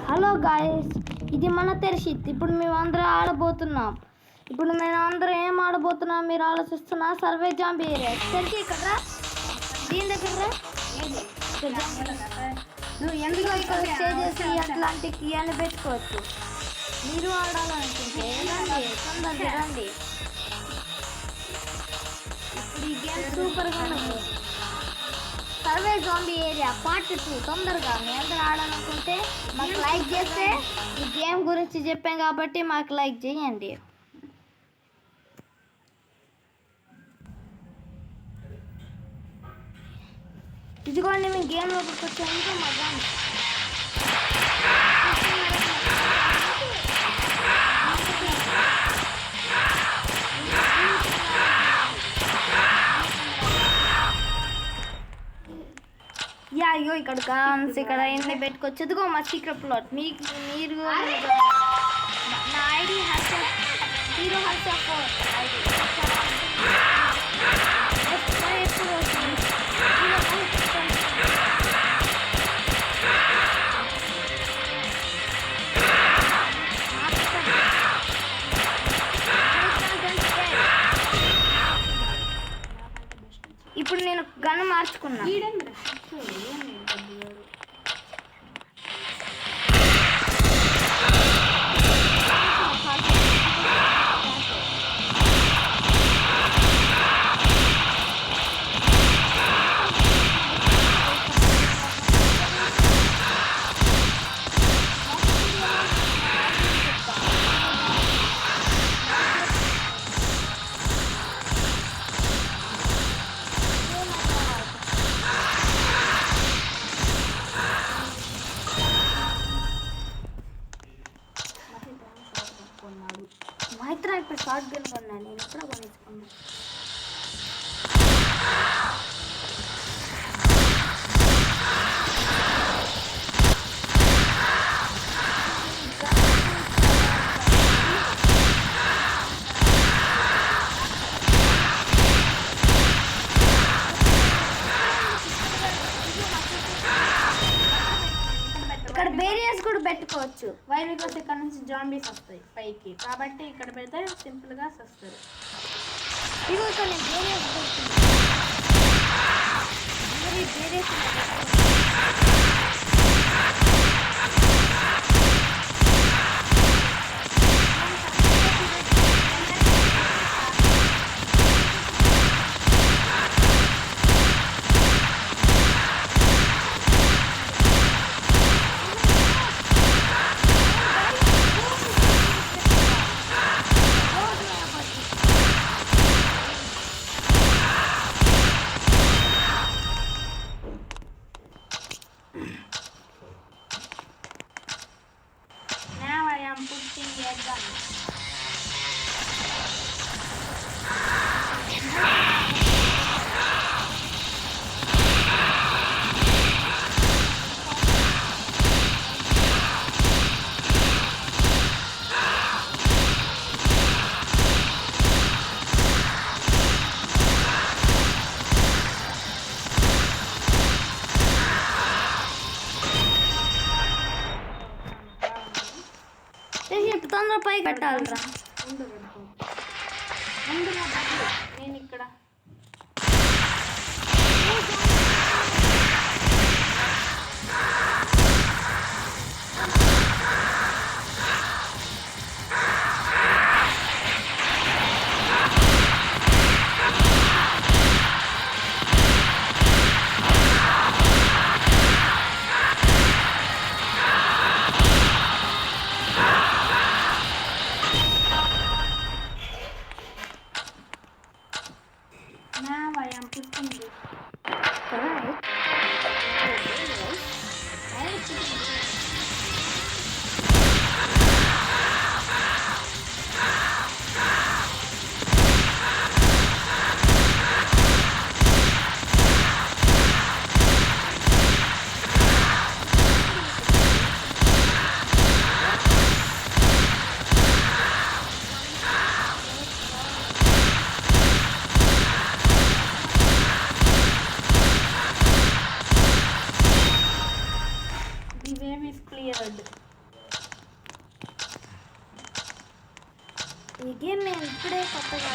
Hello guys, ఇది మన తెరిషిత్. ఇప్పుడు మేము అందరం ఆడబోతున్నాం. ఇప్పుడు మేము అందరం ఏం ఆడబోతున్నాం మీరు ఆలోచిస్తున్నా? Survey zombie area. తెరిచి ఇక్కడ దీని దగ్గర నువ్వు ఎందుకు ఇక్కడ స్టే చేసి అట్లాంటిక్ ఇవన్నీ పెట్టుకోవచ్చు. మీరు ఆడాలనుకుంటే రండి, తొందరగా రండి. ఇప్పుడు ఈ గేమ్ సూపర్గా ఉంది. సర్వే జాంబీ ఏరియా పార్ట్ 2 తొందరగా మీ అందరూ ఆడాలనుకుంటే మాకు లైక్ చేస్తే ఈ గేమ్ గురించి చెప్పాం కాబట్టి మాకు లైక్ చేయండి. ఇదిగోండి మీ గేమ్లోకి వచ్చాక మజా. అయ్యో ఇక్కడ గాన్స్ ఇక్కడ ఎన్ని పెట్టుకోవచ్చు. ఇదిగో మా సీక్రెట్ ప్లాట్. మీకు మీరు నా ఐడి హీరో హర్ష 4 ఐడి ఇప్పుడు నేను గన్ మార్చుకున్నా. మైత్రా ఇప్పుడు షార్ట్ గన్ కొన్నాను. నేను ఎప్పుడో కొనేసుకున్నాను. ఇక్కడ బేరియర్స్ కూడా పెట్టుకోవచ్చు. వై బికాస్ ఇక్కడ నుంచి జాంబీస్ వస్తాయి పైకి, కాబట్టి ఇక్కడ పెడితే సింపుల్గా వస్తారు. ఇదిగో ఇక్కడ నేను బేరియర్స్ పెడుతున్నాను. Now I am putting a gun. తొందర పై కట్టాలరా. నేను ఇక్కడ now I am putting this. Alright. The wave is cleared. ఈ గేమ్ నేను ఇప్పుడే కొత్తగా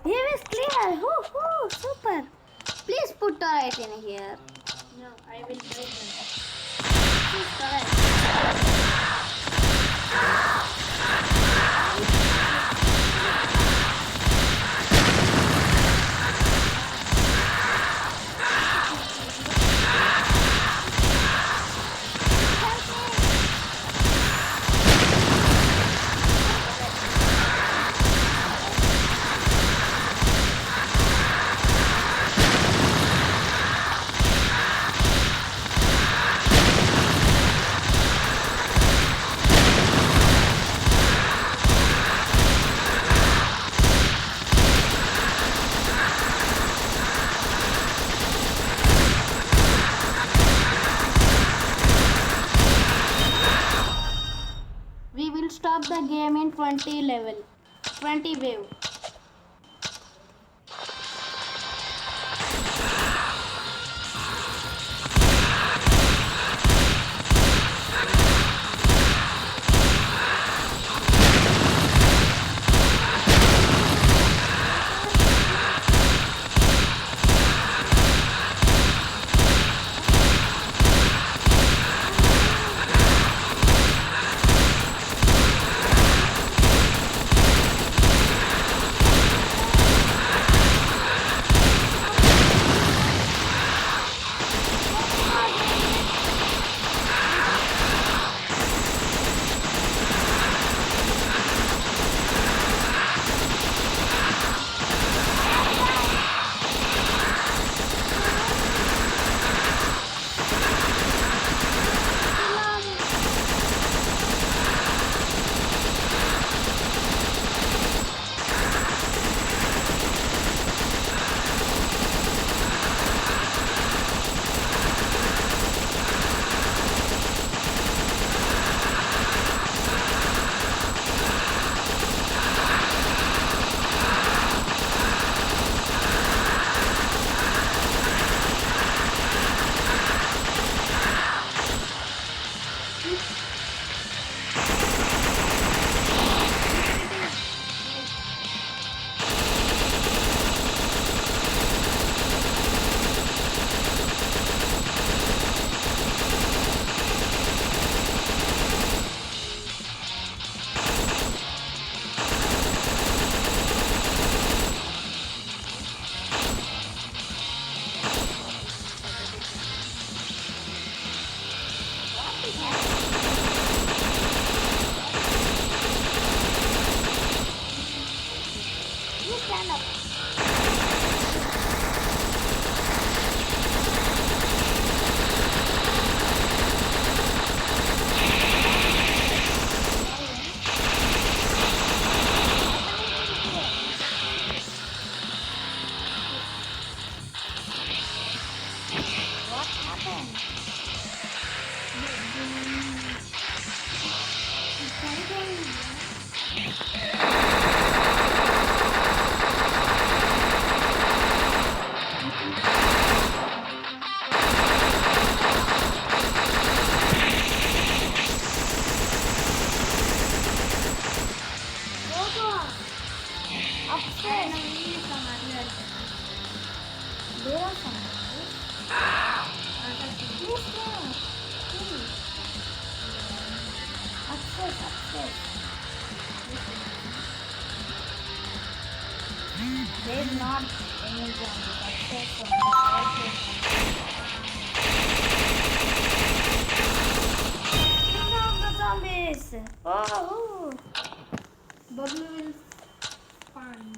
Here is clear. Woohoo! Super. Please put turret in here. No, I will break them. Please turret. We will stop the game in 20 level. 20 wave. You stand up. What happened? Upstairs. There are some. Please go. Please. Upstairs, upstairs. There's not any zombies upstairs. Bring down the zombies. Oh. Bubble will spawn.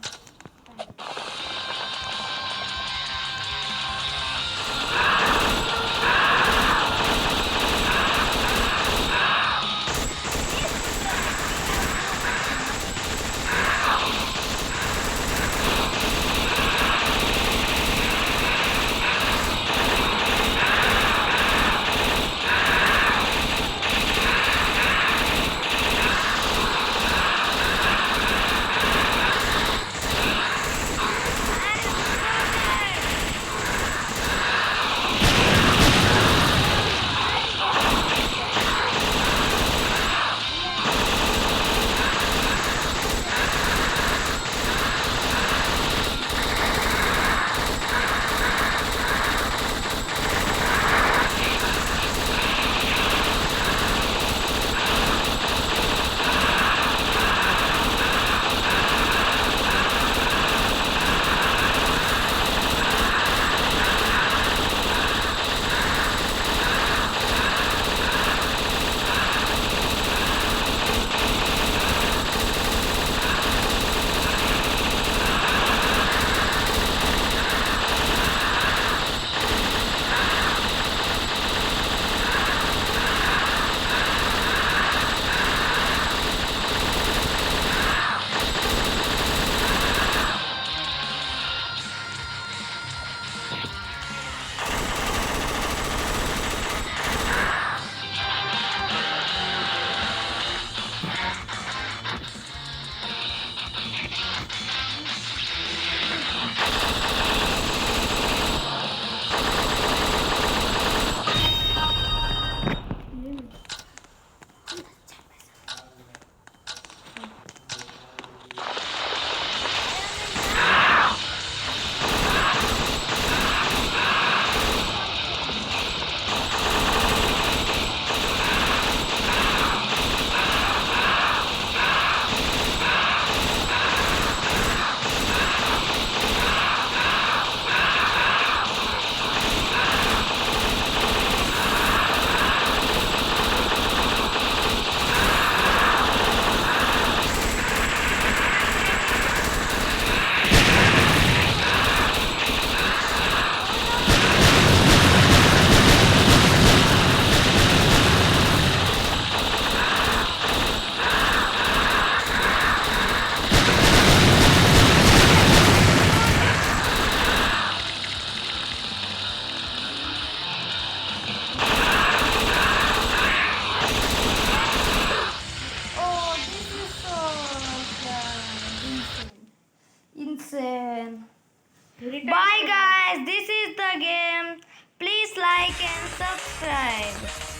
Bye guys, this is the game. Please like and subscribe.